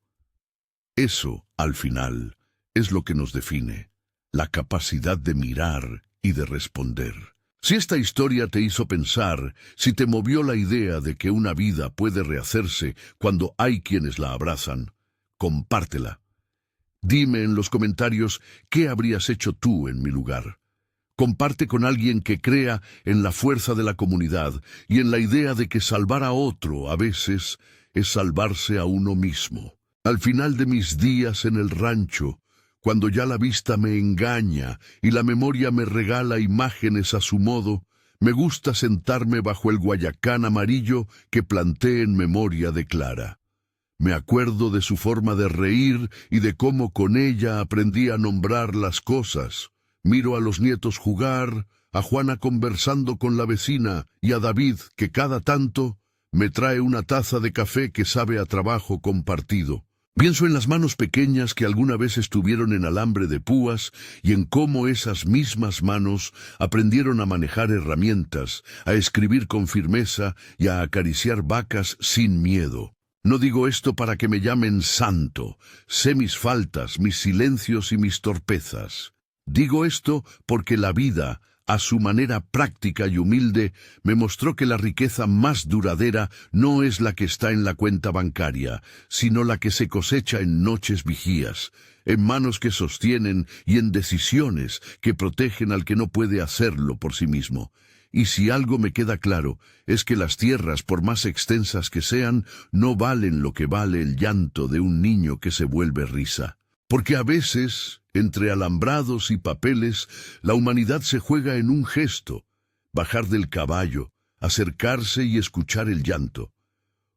Eso, al final, es lo que nos define, la capacidad de mirar y de responder. Si esta historia te hizo pensar, si te movió la idea de que una vida puede rehacerse cuando hay quienes la abrazan, compártela. Dime en los comentarios qué habrías hecho tú en mi lugar. Comparte con alguien que crea en la fuerza de la comunidad y en la idea de que salvar a otro a veces es salvarse a uno mismo. Al final de mis días en el rancho, cuando ya la vista me engaña y la memoria me regala imágenes a su modo, me gusta sentarme bajo el guayacán amarillo que planté en memoria de Clara. Me acuerdo de su forma de reír y de cómo con ella aprendí a nombrar las cosas. Miro a los nietos jugar, a Juana conversando con la vecina y a David, que cada tanto me trae una taza de café que sabe a trabajo compartido. Pienso en las manos pequeñas que alguna vez estuvieron en alambre de púas y en cómo esas mismas manos aprendieron a manejar herramientas, a escribir con firmeza y a acariciar vacas sin miedo. No digo esto para que me llamen santo. Sé mis faltas, mis silencios y mis torpezas. Digo esto porque la vida, a su manera práctica y humilde, me mostró que la riqueza más duradera no es la que está en la cuenta bancaria, sino la que se cosecha en noches vigías, en manos que sostienen y en decisiones que protegen al que no puede hacerlo por sí mismo. Y si algo me queda claro, es que las tierras, por más extensas que sean, no valen lo que vale el llanto de un niño que se vuelve risa. Porque a veces, entre alambrados y papeles, la humanidad se juega en un gesto, bajar del caballo, acercarse y escuchar el llanto.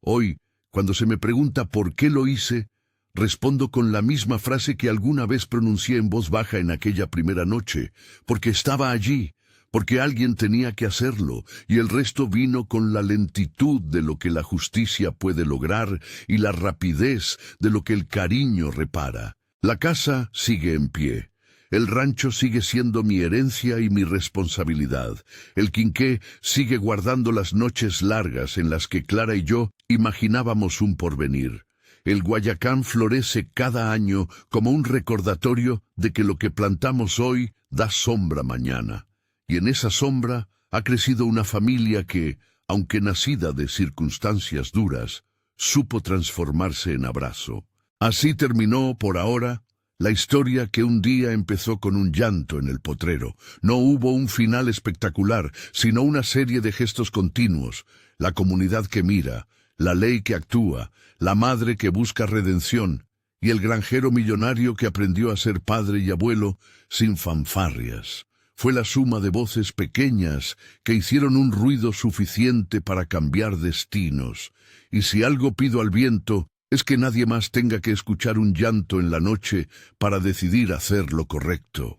Hoy, cuando se me pregunta por qué lo hice, respondo con la misma frase que alguna vez pronuncié en voz baja en aquella primera noche, porque estaba allí, porque alguien tenía que hacerlo, y el resto vino con la lentitud de lo que la justicia puede lograr y la rapidez de lo que el cariño repara. La casa sigue en pie. El rancho sigue siendo mi herencia y mi responsabilidad. El quinqué sigue guardando las noches largas en las que Clara y yo imaginábamos un porvenir. El guayacán florece cada año como un recordatorio de que lo que plantamos hoy da sombra mañana. Y en esa sombra ha crecido una familia que, aunque nacida de circunstancias duras, supo transformarse en abrazo. Así terminó, por ahora, la historia que un día empezó con un llanto en el potrero. No hubo un final espectacular, sino una serie de gestos continuos. La comunidad que mira, la ley que actúa, la madre que busca redención, y el granjero millonario que aprendió a ser padre y abuelo sin fanfarrias. Fue la suma de voces pequeñas que hicieron un ruido suficiente para cambiar destinos. Y si algo pido al viento, es que nadie más tenga que escuchar un llanto en la noche para decidir hacer lo correcto.